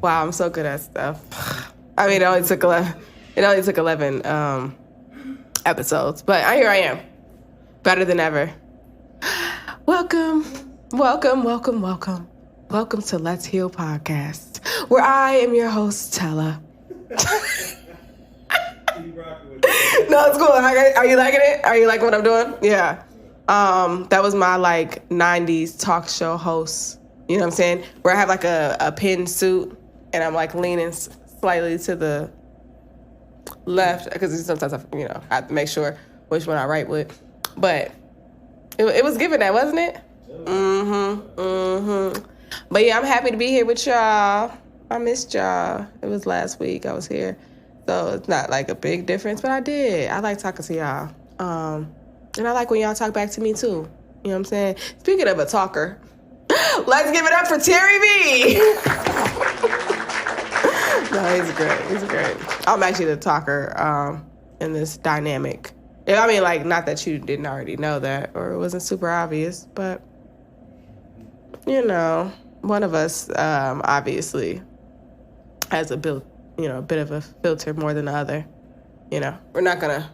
Wow, I'm so good at stuff. I mean, it only took 11 episodes, but here I am, better than ever. Welcome to Let's Heal Podcast, where I am your host, Tella. No, it's cool. Are you liking it? Are you liking what I'm doing? Yeah. That was my 90s talk show host. You know what I'm saying? Where I have a pin suit and I'm leaning slightly to the left because sometimes I have to make sure which one I write with. But it was given that, wasn't it? But yeah, I'm happy to be here with y'all. I missed y'all. It was last week I was here. So it's not a big difference, but I did. I like talking to y'all. And I like when y'all talk back to me too. You know what I'm saying? Speaking of a talker, let's give it up for Terry V. No, he's great. I'm actually the talker in this dynamic. I mean, not that you didn't already know that or it wasn't super obvious, but one of us obviously has a bit of a filter more than the other. We're not gonna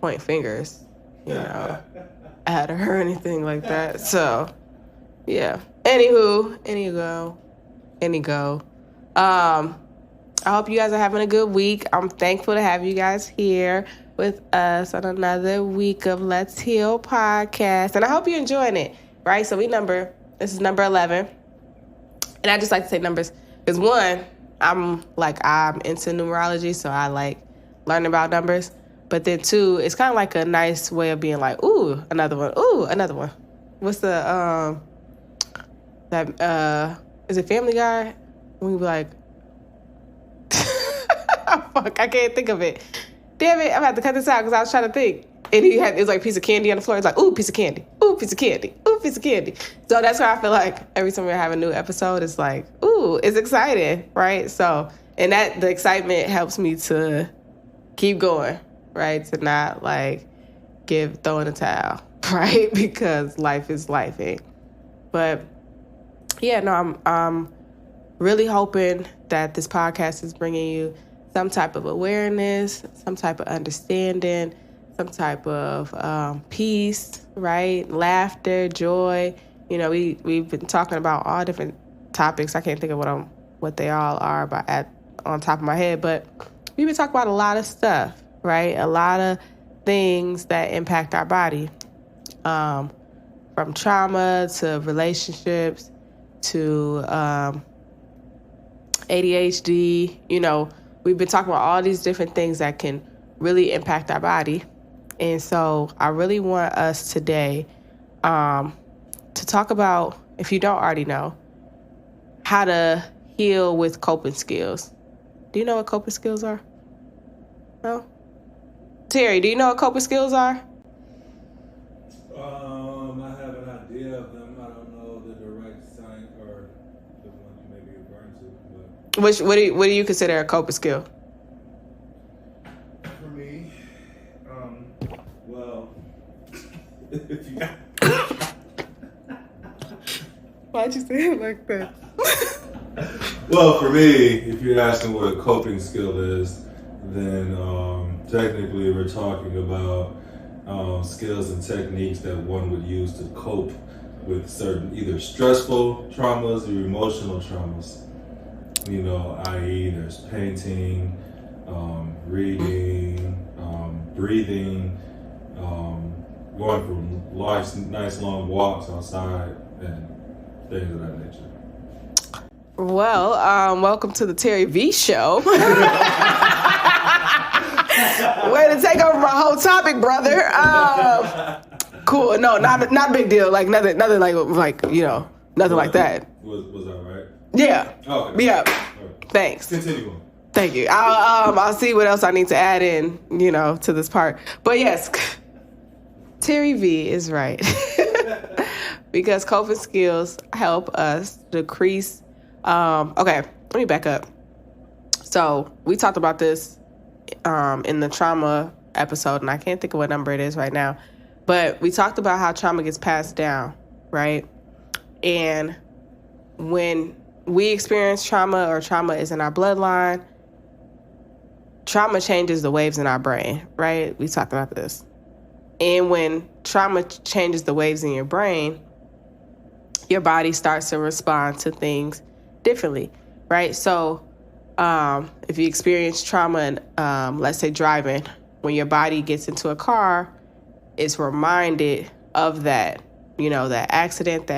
point fingers, at her or anything like that. So, yeah. Anywho. I hope you guys are having a good week. I'm thankful to have you guys here with us on another week of Let's Heal Podcast. And I hope you're enjoying it, right? So this is number 11. And I just like to say numbers because one, I'm into numerology, so I like learning about numbers. But then two, it's kind of like a nice way of being ooh, another one. Ooh, another one. What's the, is it Family Guy? When we be fuck, I can't think of it. Damn it, I'm gonna have to cut this out because I was trying to think. And it was a piece of candy on the floor. It's ooh, piece of candy. Ooh, piece of candy. Ooh, piece of candy. So that's why I feel every time we have a new episode, it's ooh, it's exciting, right? So, and the excitement helps me to keep going, right? To not throw in the towel, right? Because life is life, eh? But yeah, no, I'm really hoping that this podcast is bringing you some type of awareness, some type of understanding, some type of peace, right? Laughter, joy. We've been talking about all different topics. I can't think of what they all are on top of my head, but we've been talking about a lot of stuff, right? A lot of things that impact our body, from trauma to relationships to ADHD. We've been talking about all these different things that can really impact our body. And so I really want us today to talk about, if you don't already know, how to heal with coping skills. Do you know what coping skills are? No? Terry, do you know what coping skills are? I have an idea of them. I don't know the direct sign or the one you may be referring to. But What do you consider a coping skill? for me, well, if you Why'd you say it like that? well, for me, if you're asking what a coping skill is, then technically we're talking about skills and techniques that one would use to cope with certain either stressful traumas or emotional traumas. I.e. there's painting, reading, breathing, going for nice long walks outside, and things of that nature. Well, welcome to the Terry V Show. Way to take over my whole topic, brother. Cool. No, not a big deal. Nothing like nothing like that. Was that right? Yeah. Oh, okay. Yeah. Right. Thanks. Continue on. Thank you. I'll see what else I need to add in, to this part. But yes, Terry V is right. Because coping skills help us decrease. Okay, let me back up. So we talked about this in the trauma episode, and I can't think of what number it is right now. But we talked about how trauma gets passed down, right? And when we experience trauma or trauma is in our bloodline, trauma changes the waves in our brain, right? We talked about this. And when trauma changes the waves in your brain, your body starts to respond to things differently, right? So if you experience trauma in, let's say driving, when your body gets into a car, it's reminded of that, that accident,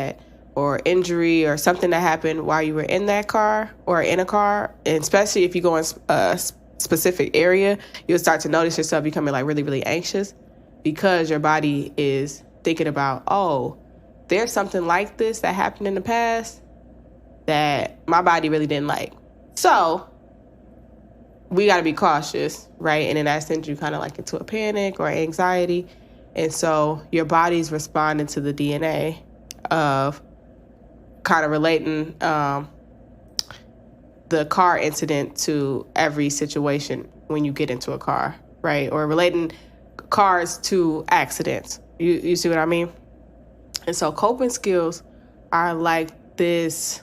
or injury or something that happened while you were in that car or in a car. And especially if you go in a specific area, you'll start to notice yourself becoming like really, really anxious because your body is thinking about, oh, there's something like this that happened in the past that my body really didn't like. So we got to be cautious, right? And in that sense, you kind of like into a panic or anxiety. And so your body's responding to the DNA of kind of relating the car incident to every situation when you get into a car, right? Or relating cars to accidents. You see what I mean? And so coping skills are like this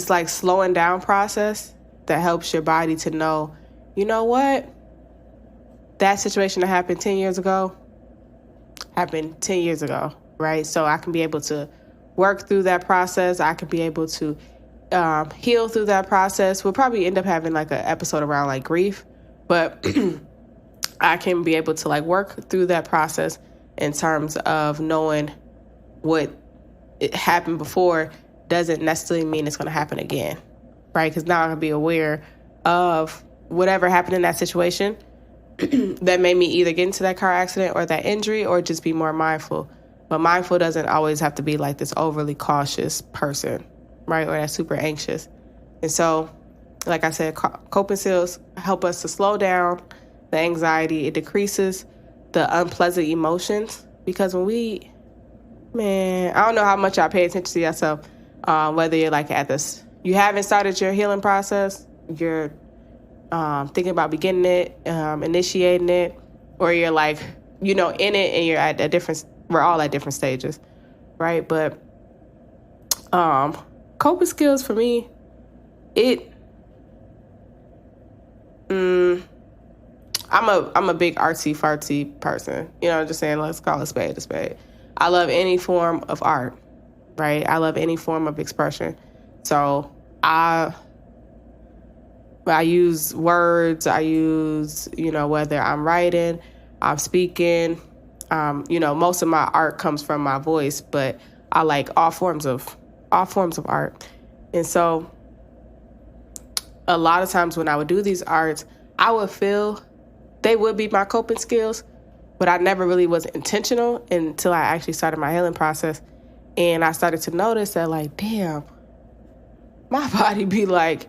like slowing down process that helps your body to know, you know what? That situation that happened 10 years ago happened 10 years ago, right? So I can be able to work through that process. I can be able to heal through that process. We'll probably end up having like an episode around like grief, but I can be able to like work through that process in terms of knowing what it happened before doesn't necessarily mean it's going to happen again, right? Because now I can be aware of whatever happened in that situation that made me either get into that car accident or that injury, or just be more mindful. But mindful doesn't always have to be like this overly cautious person, right? Or that's super anxious. And so, like I said, coping skills help us to slow down the anxiety. It decreases the unpleasant emotions, because when I don't know how much y'all pay attention to yourself, whether you're like you haven't started your healing process, you're thinking about beginning it, initiating it, or you're like, in it and you're at we're all at different stages, right? But coping skills for me, I'm a big artsy fartsy person. Just saying, let's call a spade a spade. I love any form of art, right? I love any form of expression. So I use words, whether I'm writing, I'm speaking, most of my art comes from my voice, but I like all forms of art. And so a lot of times when I would do these arts, I would feel they would be my coping skills, but I never really was intentional until I actually started my healing process. And I started to notice that, like, damn, my body be like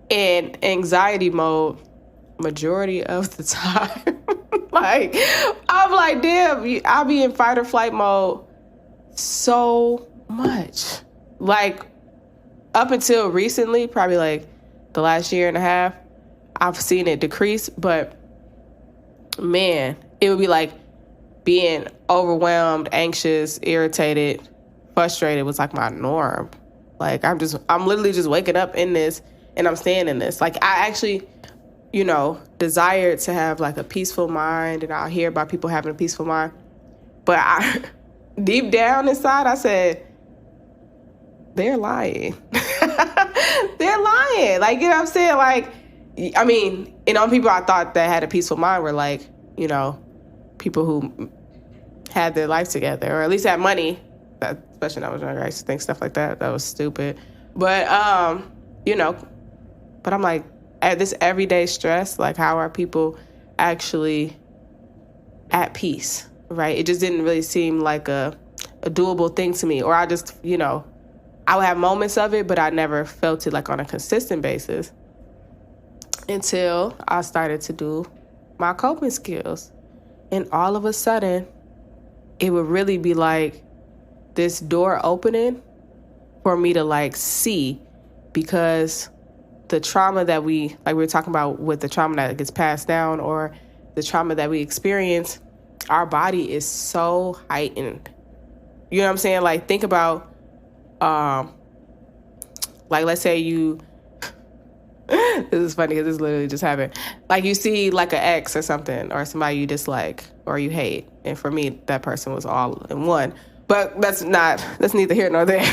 in anxiety mode majority of the time. Like, I'm like, damn, I'll be in fight or flight mode so much. Like, up until recently, probably like the last year and a half, I've seen it decrease. But man, it would be like being overwhelmed, anxious, irritated, frustrated was like my norm. Like, I'm literally just waking up in this and I'm staying in this. Like, I actually, desired to have like a peaceful mind, and I'll hear about people having a peaceful mind. But deep down inside, I said, they're lying. They're lying. Like, what I'm saying? Like, I mean, people I thought that had a peaceful mind were like, people who had their life together, or at least had money. Especially when I was younger, I used to think stuff like that. That was stupid. But, but I'm like, at this everyday stress, like, how are people actually at peace, right? It just didn't really seem like a doable thing to me. Or I just, I would have moments of it, but I never felt it like on a consistent basis until I started to do my coping skills. And all of a sudden, it would really be like this door opening for me to like see, because the trauma that we were talking about with the trauma that gets passed down, or the trauma that we experience, our body is so heightened. You know what I'm saying? Like, think about Like, let's say you, this is funny because this literally just happened. Like, you see like an ex or something, or somebody you dislike or you hate. And for me, that person was all in one. But that's neither here nor there.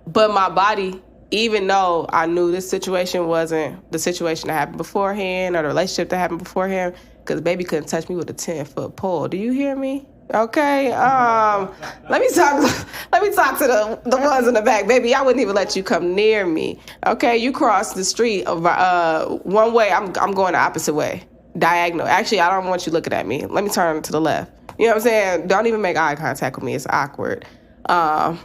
But my body, even though I knew this situation wasn't the situation that happened beforehand or the relationship that happened beforehand, because baby couldn't touch me with a 10-foot pole. Do you hear me? Okay. Let me talk to the ones in the back, baby. I wouldn't even let you come near me. Okay, you cross the street one way. I'm going the opposite way, diagonal. Actually, I don't want you looking at me. Let me turn to the left. You know what I'm saying? Don't even make eye contact with me. It's awkward. Baby,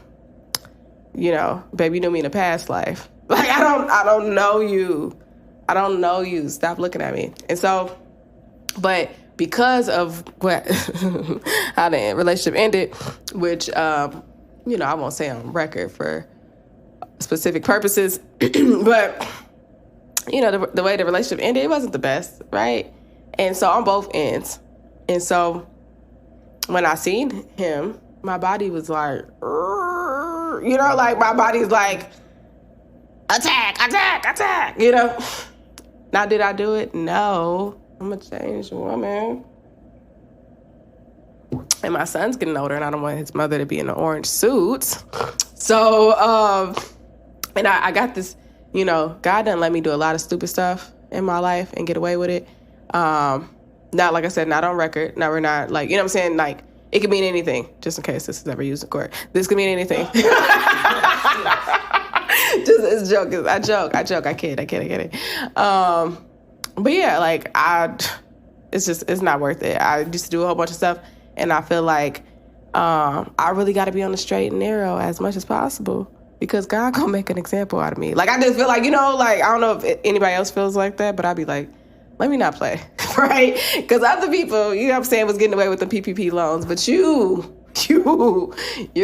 you knew me in a past life. Like, I don't know you. I don't know you. Stop looking at me. And so, but because of what how the relationship ended, which I won't say on record for specific purposes, but the way the relationship ended, it wasn't the best, right? And so on both ends. And so when I seen him, my body was like, like my body's like, attack. Now, did I do it? No. I'm a changed woman. And my son's getting older, and I don't want his mother to be in an orange suit. So, and I got this, God doesn't let me do a lot of stupid stuff in my life and get away with it. Not, like I said, not on record. No, we're not, like, you know what I'm saying? Like, it could mean anything, just in case this is ever used in court. This could mean anything. It's a joke. I joke. I kid. But yeah, like, it's not worth it. I used to do a whole bunch of stuff, and I feel like I really got to be on the straight and narrow as much as possible, because God gonna make an example out of me. Like, I just feel like, like, I don't know if anybody else feels like that, but I'd be like, let me not play, right? Because other people, you know what I'm saying, was getting away with the PPP loans, but you're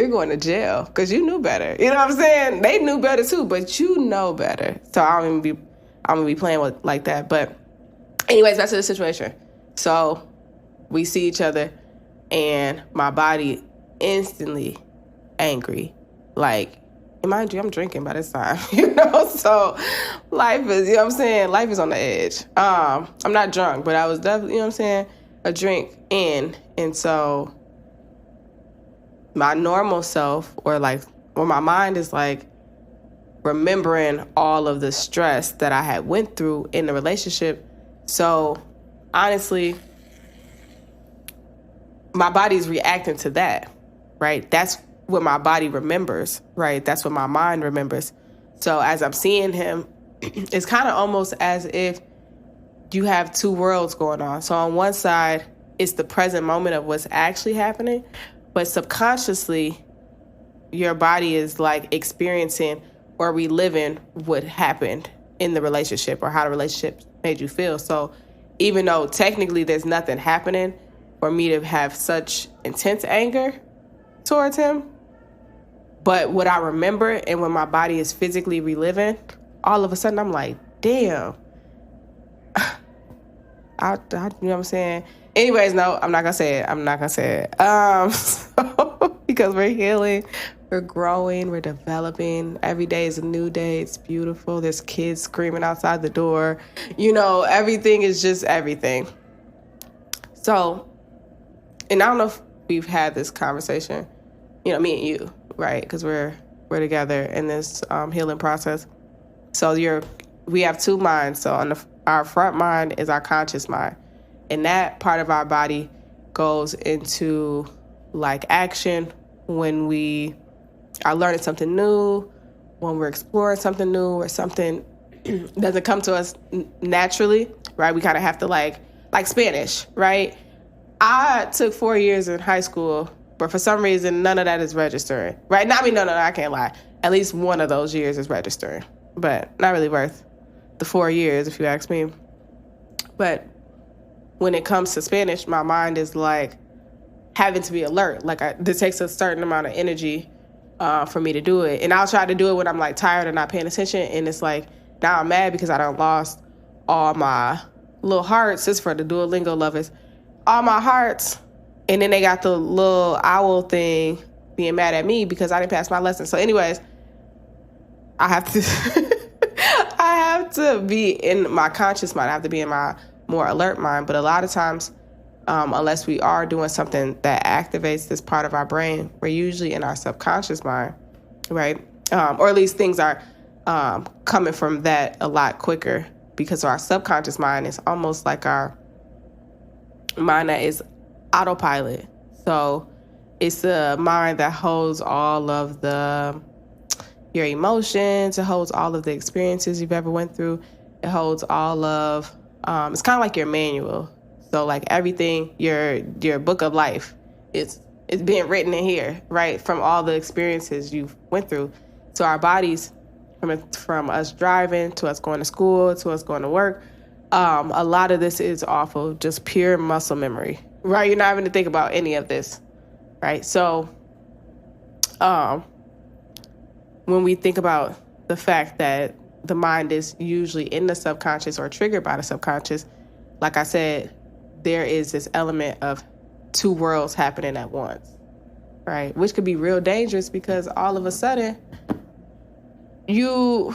going to jail because you knew better. You know what I'm saying? They knew better too, but you know better. So I'm gonna be playing with like that. But anyways, back to the situation. So we see each other, and my body instantly angry. Like, and mind you, I'm drinking by this time, so life is, you know what I'm saying? Life is on the edge. I'm not drunk, but I was definitely, you know what I'm saying, a drink in. And so my normal self, or my mind is like remembering all of the stress that I had went through in the relationship. So honestly, my body's reacting to that, right? That's what my body remembers, right? That's what my mind remembers. So as I'm seeing him, it's kind of almost as if you have two worlds going on. So on one side, it's the present moment of what's actually happening, but subconsciously, your body is like experiencing or reliving what happened in the relationship or how the relationship made you feel. So even though technically there's nothing happening for me to have such intense anger towards him, but what I remember and when my body is physically reliving, all of a sudden I'm like, damn. You know what I'm saying? Anyways, no, I'm not going to say it. Because we're healing, we're growing, we're developing. Every day is a new day. It's beautiful. There's kids screaming outside the door. Everything is just everything. So, and I don't know if we've had this conversation, me and you, right? Because we're together in this healing process. So we have two minds. So our front mind is our conscious mind. And that part of our body goes into like action when we are learning something new, when we're exploring something new, or something doesn't come to us naturally, right? We kind of have to like Spanish, right? I took 4 years in high school, but for some reason, none of that is registering, right? No, I can't lie. At least one of those years is registering, but not really worth the 4 years, if you ask me. But when it comes to Spanish, my mind is like having to be alert. Like this takes a certain amount of energy for me to do it. And I'll try to do it when I'm like tired and not paying attention. And it's like, now I'm mad because I done lost all my little hearts. This is for the Duolingo lovers. All my hearts. And then they got the little owl thing, being mad at me because I didn't pass my lesson. So anyways, I have to I have to be in my conscious mind. I have to be in my more alert mind. But a lot of times, unless we are doing something that activates this part of our brain, we're usually in our subconscious mind, right? Or at least things are coming from that a lot quicker, because our subconscious mind is almost like our mind that is autopilot. So it's the mind that holds all of your emotions. It holds all of the experiences you've ever went through. It holds all of, it's kind of like your manual. So like everything, your book of life, it's being written in here, right? From all the experiences you've went through. So our bodies, from us driving to us going to school to us going to work, a lot of this is off of just pure muscle memory, right? You're not having to think about any of this, right? So when we think about the fact that the mind is usually in the subconscious or triggered by the subconscious, like I said, there is this element of two worlds happening at once, right? Which could be real dangerous, because all of a sudden you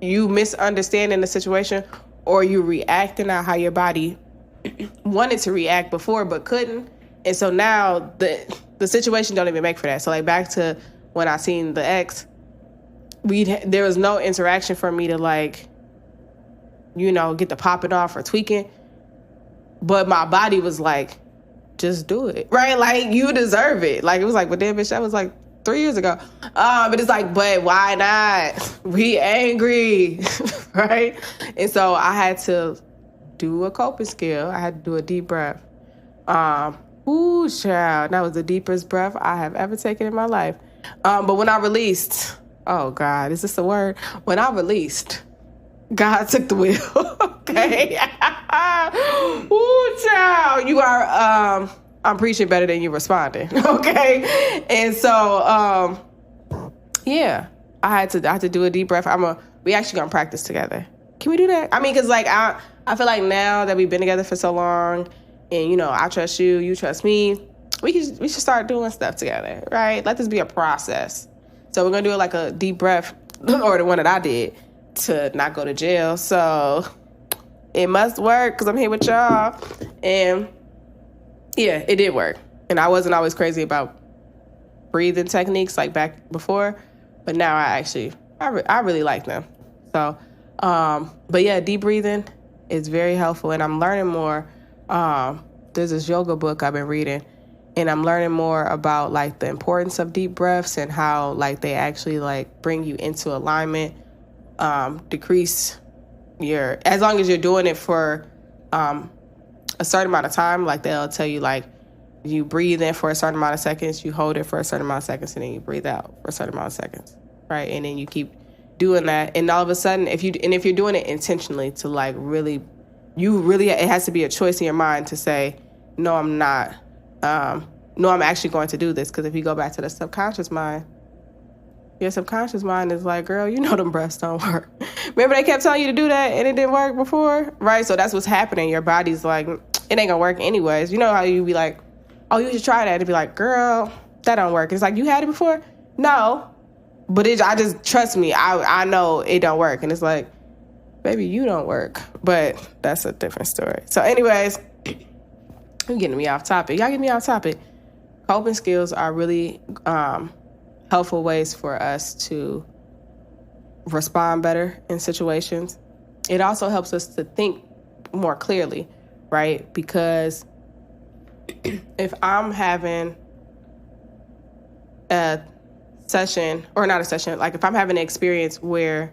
misunderstanding the situation, or you reacting out how your body wanted to react before but couldn't. And so now the situation don't even make for that. So like back to when I seen the ex, there was no interaction for me to like, get the popping off or tweaking. But my body was like, just do it, right? Like, you deserve it. Like, it was like, but damn, bitch, that was like 3 years ago. But it's like, but why not? We angry, right? And so I had to do a coping skill. I had to do a deep breath. Ooh, child, that was the deepest breath I have ever taken in my life. But when I released, oh God, is this a word? When I released, God took the wheel. Okay. Ooh, child, you are, I'm preaching better than you responding. Okay. And so, yeah, I had to do a deep breath. We actually gonna practice together. Can we do that? I mean, cause like, I feel like now that we've been together for so long, and I trust you, you trust me, we should start doing stuff together, right? Let this be a process. So we're gonna do it like a deep breath, or the one that I did, to not go to jail. So it must work, because I'm here with y'all. And yeah, it did work. And I wasn't always crazy about breathing techniques like back before, but now I really like them. So, but yeah, deep breathing is very helpful, and I'm learning more. There's this yoga book I've been reading, and I'm learning more about like the importance of deep breaths and how like they actually like bring you into alignment, decrease as long as you're doing it for a certain amount of time. Like they'll tell you like you breathe in for a certain amount of seconds, you hold it for a certain amount of seconds, and then you breathe out for a certain amount of seconds, right? And then you keep doing that, and all of a sudden, if you're doing it intentionally to like really, it has to be a choice in your mind to say, no, I'm not. No, I'm actually going to do this. Because if you go back to the subconscious mind, your subconscious mind is like, girl, them breaths don't work. Remember they kept telling you to do that and it didn't work before, right? So that's what's happening. Your body's like, it ain't gonna work anyways. You know how you be like, oh, you should try that. It'd be like, girl, that don't work. It's like, you had it before? No. But I just, trust me, I know it don't work. And it's like, baby, you don't work. But that's a different story. So anyways, you're getting me off topic. Y'all get me off topic. Coping skills are really helpful ways for us to respond better in situations. It also helps us to think more clearly, right? Because if I'm having a session, or not a session, like if I'm having an experience where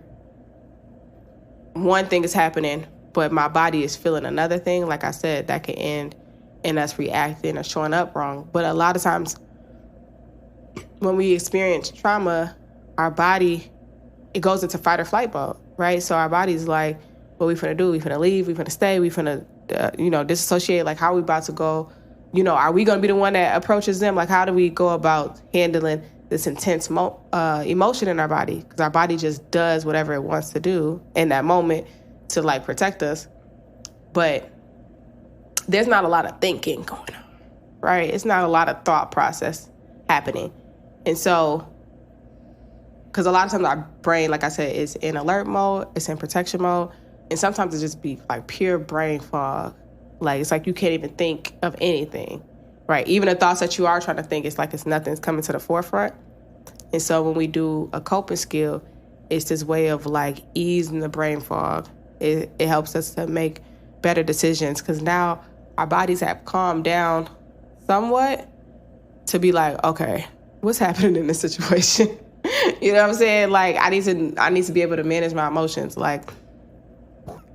one thing is happening, but my body is feeling another thing, like I said, that can end in us reacting or showing up wrong. But a lot of times when we experience trauma, our body, it goes into fight or flight mode, right? So our body's like, what we finna do? We finna leave? We finna stay? We finna, disassociate? Like, how are we about to go? Are we gonna be the one that approaches them? Like, how do we go about handling this intense emotion in our body? Because our body just does whatever it wants to do in that moment to, like, protect us. But there's not a lot of thinking going on, right? It's not a lot of thought process happening. And so, because a lot of times our brain, like I said, is in alert mode, it's in protection mode, and sometimes it just be like pure brain fog. Like, it's like you can't even think of anything, right? Even the thoughts that you are trying to think, it's like it's nothing's coming to the forefront. And so when we do a coping skill, it's this way of like easing the brain fog. It helps us to make better decisions because now our bodies have calmed down somewhat to be like, okay, what's happening in this situation? You know what I'm saying? Like, I need to be able to manage my emotions. Like,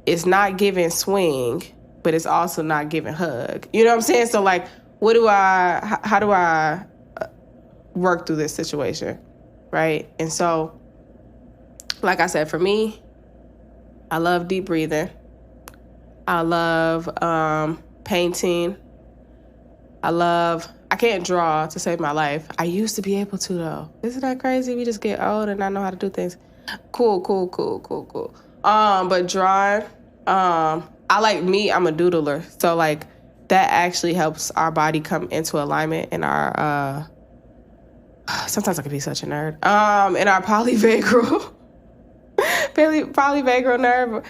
it's not giving swing, but it's also not giving hug. You know what I'm saying? So like, how do I work through this situation, right? And so, like I said, for me, I love deep breathing. I love painting. I can't draw to save my life. I used to be able to, though. Isn't that crazy? We just get old and not know how to do things. Cool. But drawing, I'm a doodler. So, like, that actually helps our body come into alignment in our, sometimes I can be such a nerd, in our polyvagal nerve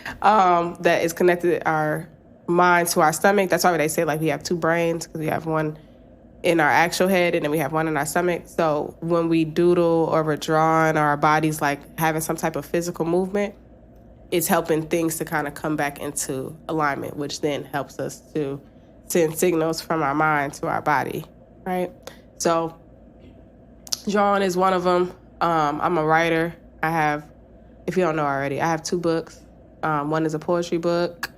that is connected our mind to our stomach. That's why they say, like, we have two brains, because we have one in our actual head and then we have one in our stomach. So when we doodle or we're drawing, or our body's like having some type of physical movement, it's helping things to kind of come back into alignment, which then helps us to send signals from our mind to our body, right? So drawing is one of them. I'm a writer. If you don't know already, I have 2 books. One is a poetry book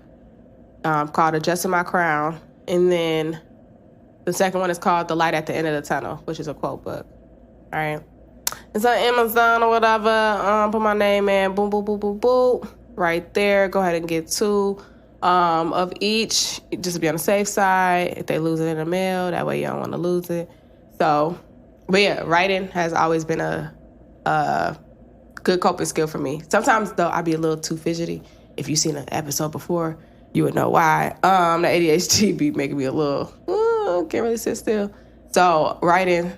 called Adjusting My Crown. And then the second one is called The Light at the End of the Tunnel, which is a quote book. All right. It's on Amazon or whatever. Put my name in. Boom, boom, boom, boom, boom. Right there. Go ahead and get 2 of each, just to be on the safe side. If they lose it in the mail, that way you don't want to lose it. So, but yeah, writing has always been a good coping skill for me. Sometimes, though, I'd be a little too fidgety. If you've seen an episode before, you would know why. The ADHD be making me a little, can't really sit still. So writing,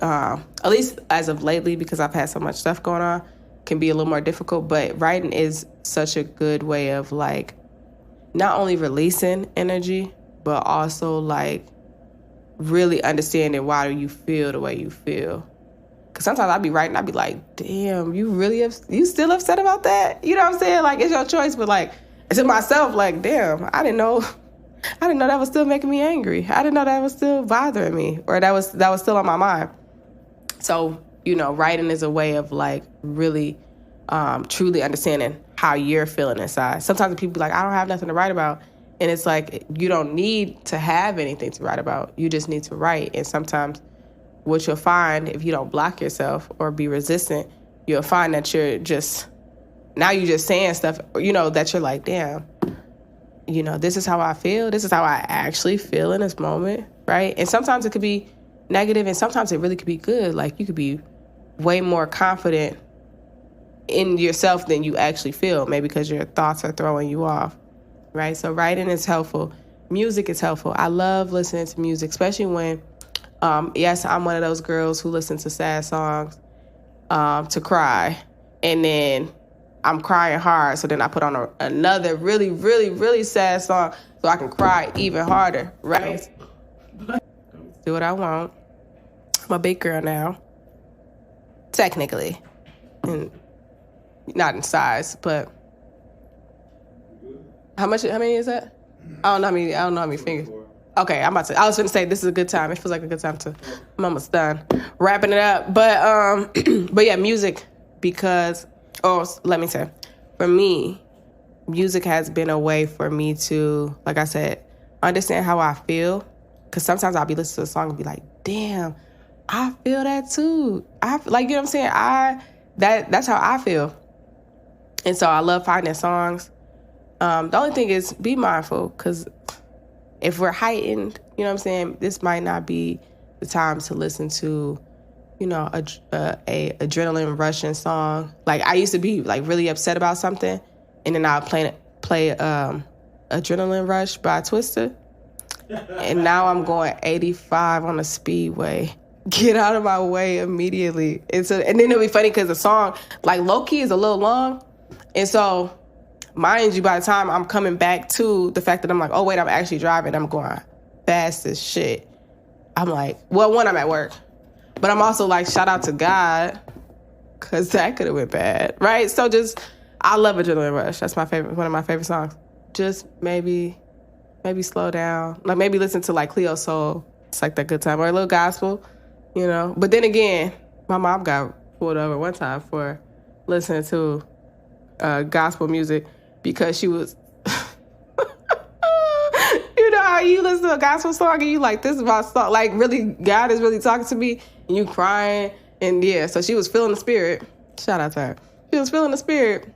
at least as of lately, because I've had so much stuff going on, can be a little more difficult. But writing is such a good way of, like, not only releasing energy, but also, like, really understanding why you feel the way you feel. Because sometimes I'd be writing, I'd be like, damn, you still upset about that? You know what I'm saying? Like, it's your choice, but, like, to myself, like, damn, I didn't know that was still making me angry. I didn't know that was still bothering me, or that was still on my mind. So, writing is a way of, like, really truly understanding how you're feeling inside. Sometimes people be like, I don't have nothing to write about. And it's like, you don't need to have anything to write about. You just need to write. And sometimes what you'll find, if you don't block yourself or be resistant, you'll find that you're just saying stuff, that you're like, damn, this is how I feel. This is how I actually feel in this moment, right? And sometimes it could be negative, and sometimes it really could be good. Like, you could be way more confident in yourself than you actually feel, maybe because your thoughts are throwing you off, right? So writing is helpful. Music is helpful. I love listening to music, especially when, yes, I'm one of those girls who listen to sad songs to cry, and then I'm crying hard, so then I put on another really, really, really sad song so I can cry even harder, right? Do what I want. I'm a big girl now, technically, and not in size, but how many is that? I don't know how many fingers. Okay, I was going to say this is a good time. It feels like a good time I'm almost done wrapping it up. But yeah, music, let me say, for me, music has been a way for me to, like I said, understand how I feel. Because sometimes I'll be listening to a song and be like, damn, I feel that too. You know what I'm saying? That's how I feel. And so I love finding songs. The only thing is, be mindful, because if we're heightened, you know what I'm saying, this might not be the time to listen to, a adrenaline rushing song. Like, I used to be, like, really upset about something, and then I'll play Adrenaline Rush by Twista. And now I'm going 85 on the speedway. get out of my way immediately. And then it'll be funny because the song, like low-key, is a little long. And so, mind you, by the time I'm coming back to the fact that I'm like, oh, wait, I'm actually driving. I'm going fast as shit. I'm like, well, one, I'm at work. But I'm also like, shout out to God, because that could have went bad, right? So I love Adrenaline Rush. That's one of my favorite songs. Just maybe slow down. Like maybe listen to like Cleo Soul. It's like that good time. Or a little gospel, you know. But then again, my mom got pulled over one time for listening to gospel music because she was... You know how you listen to a gospel song and you like, this is my song. Like really, God is really talking to me and you crying. And yeah, so she was feeling the spirit. Shout out to her. She was feeling the spirit.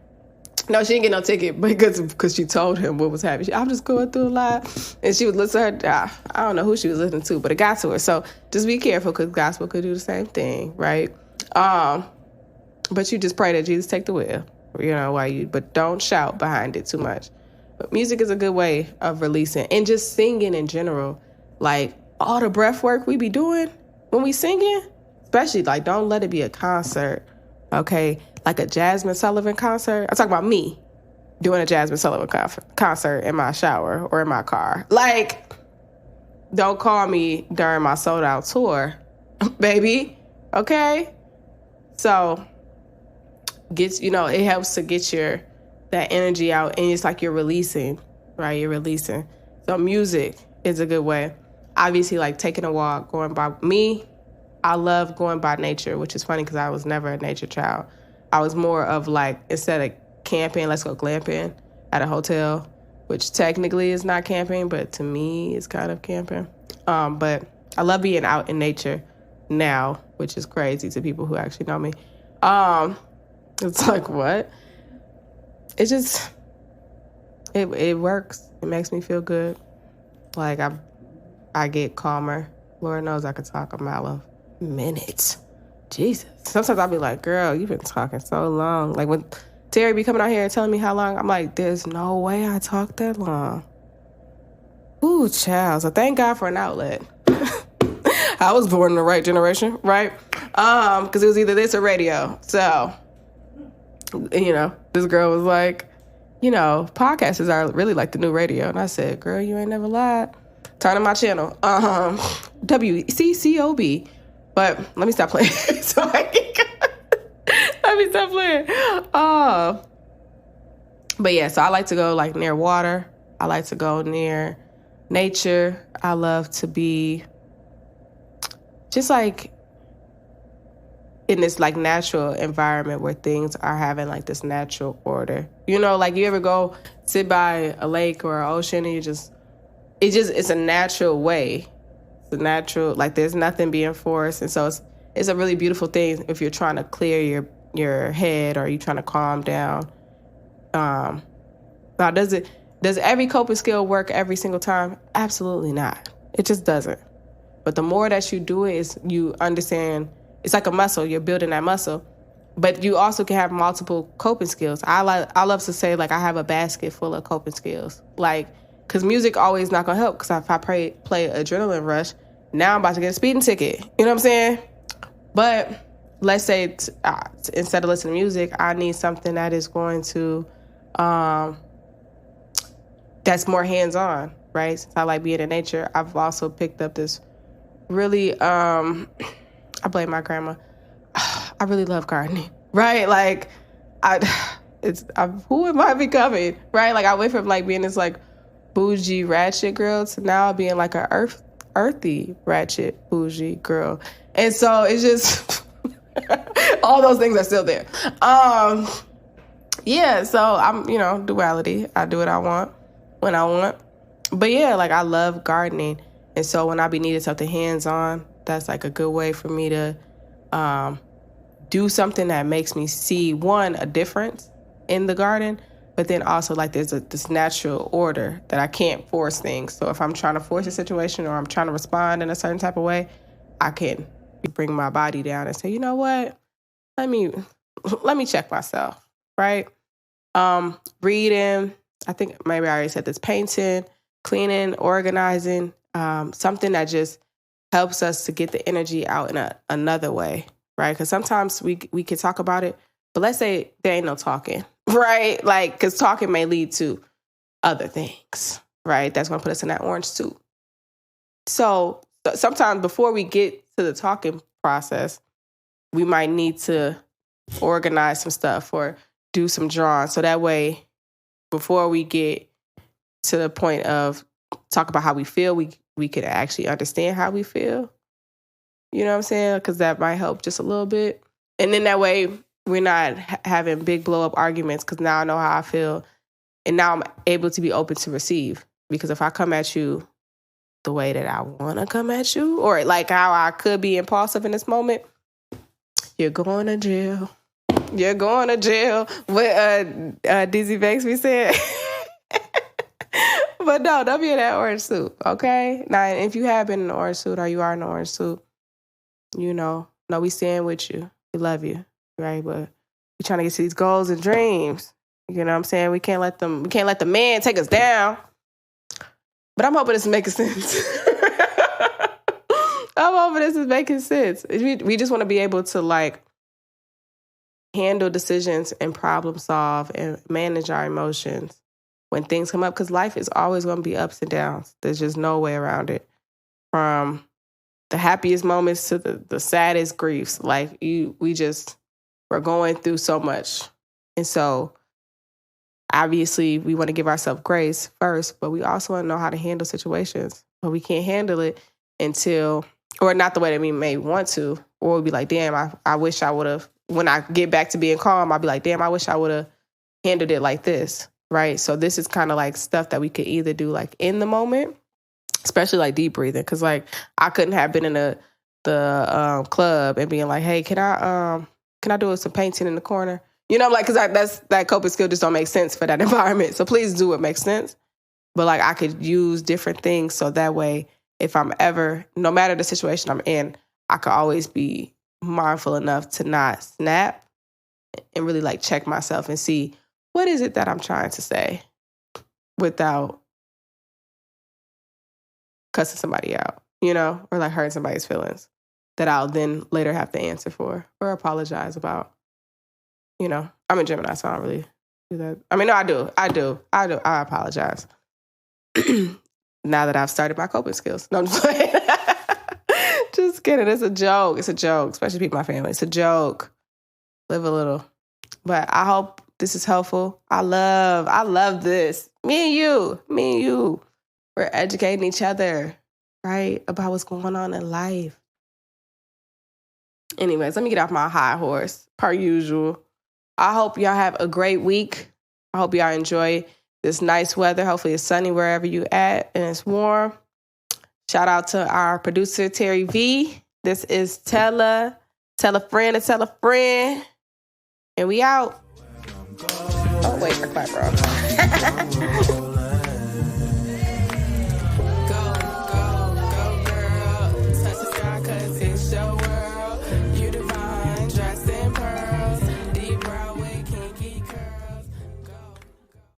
No, she didn't get no ticket because she told him what was happening. I'm just going through a lot. And she would listen to her. I don't know who she was listening to, but it got to her. So just be careful because gospel could do the same thing, right? But you just pray that Jesus take the wheel, you know, but don't shout behind it too much. But music is a good way of releasing and just singing in general. Like all the breath work we be doing when we singing, especially like don't let it be a concert, okay? Like a Jasmine Sullivan concert. I'm talking about me doing a Jasmine Sullivan concert in my shower or in my car. Like, don't call me during my sold out tour, baby, okay? So, it helps to get that energy out, and it's like you're releasing, right? You're releasing. So music is a good way. Obviously, like taking a walk, going by me. I love going by nature, which is funny because I was never a nature child. I was more of like, instead of camping, let's go glamping at a hotel, which technically is not camping, but to me it's kind of camping. But I love being out in nature now, which is crazy to people who actually know me. It's like, what? It just, it works. It makes me feel good. Like I get calmer. Lord knows I could talk a mile of minutes. Jesus. Sometimes I'll be like, girl, you've been talking so long. Like when Terry be coming out here and telling me how long, I'm like, there's no way I talk that long. Ooh, child. So thank God for an outlet. I was born in the right generation, right? Because it was either this or radio. So, this girl was like, podcasts are really like the new radio. And I said, girl, you ain't never lied. Turn on my channel. WCCOB. But let me stop playing. Let me stop playing. But yeah, so I like to go like near water. I like to go near nature. I love to be just like in this like natural environment where things are having like this natural order. Like you ever go sit by a lake or an ocean and it's a natural way. It's a natural, like there's nothing being forced. And so it's a really beautiful thing if you're trying to clear your head or you're trying to calm down. Now, does every coping skill work every single time? Absolutely not. It just doesn't. But the more that you do it, is you understand, it's like a muscle. You're building that muscle. But you also can have multiple coping skills. I love to say, like, I have a basket full of coping skills. Like, because music always not going to help. Because if I play Adrenaline Rush, now I'm about to get a speeding ticket. You know what I'm saying? But let's say instead of listening to music, I need something that is going to, that's more hands-on, right? Since I like being in nature, I've also picked up this really, I blame my grandma. I really love gardening, right? Like, who am I becoming, right? Like, I went from like being this like bougie ratchet girl to now being like a earthy ratchet bougie girl, and so it's just all those things are still there. Yeah, so I'm duality. I do what I want when I want, but yeah, like I love gardening, and so when I be needing something hands on, that's like a good way for me to do something that makes me see, one, a difference in the garden, but then also like there's this natural order that I can't force things. So if I'm trying to force a situation or I'm trying to respond in a certain type of way, I can bring my body down and say, you know what? Let me check myself, right? Reading, I think maybe I already said this, painting, cleaning, organizing, something that just helps us to get the energy out in another way, right? Because sometimes we can talk about it, but let's say there ain't no talking, right? Like, because talking may lead to other things, right? That's going to put us in that orange suit. So sometimes before we get to the talking process, we might need to organize some stuff or do some drawing. So that way, before we get to the point of talk about how we feel, we could actually understand how we feel. You know what I'm saying? Because that might help just a little bit. And then that way, we're not having big blow-up arguments because now I know how I feel. And now I'm able to be open to receive. Because if I come at you the way that I want to come at you, or like how I could be impulsive in this moment, you're going to jail. You're going to jail. What DZ Banksby said. But no, don't be in that orange suit, okay? Now, if you have been in an orange suit or you are in an orange suit, you know, no, we stand with you. We love you, right? But we're trying to get to these goals and dreams. You know what I'm saying? We can't let the man take us down. But I'm hoping this is making sense. I'm hoping this is making sense. We just want to be able to, like, handle decisions and problem solve and manage our emotions when things come up, because life is always going to be ups and downs. There's just no way around it. From the happiest moments to the saddest griefs. Like, we're going through so much. And so, obviously, we want to give ourselves grace first, but we also want to know how to handle situations. But we can't handle it until, or not the way that we may want to, or we'll be like, damn, I wish I would have, when I get back to being calm, I'll be like, damn, I wish I would have handled it like this. Right. So this is kind of like stuff that we could either do like in the moment, especially like deep breathing. Cause like I couldn't have been in the club and being like, hey, can I do some painting in the corner? You know, like, cause that coping skill just don't make sense for that environment. So please do what makes sense. But like I could use different things. So that way, if I'm ever, no matter the situation I'm in, I could always be mindful enough to not snap and really like check myself and see, what is it that I'm trying to say without cussing somebody out, you know, or like hurting somebody's feelings that I'll then later have to answer for or apologize about. You know, I'm a Gemini, so I don't really do that. I mean, no, I do. I apologize. Now that I've started my coping skills. No, I'm just playing. Just kidding. It's a joke. It's a joke, especially people in my family. It's a joke. Live a little. But I hope this is helpful. I love this. Me and you. We're educating each other, right? About what's going on in life. Anyways, let me get off my high horse, per usual. I hope y'all have a great week. I hope y'all enjoy this nice weather. Hopefully it's sunny wherever you at and it's warm. Shout out to our producer, Terry V. This is Tell a Friend to Tell a Friend. And we out. Oh, wait, I clap, bro.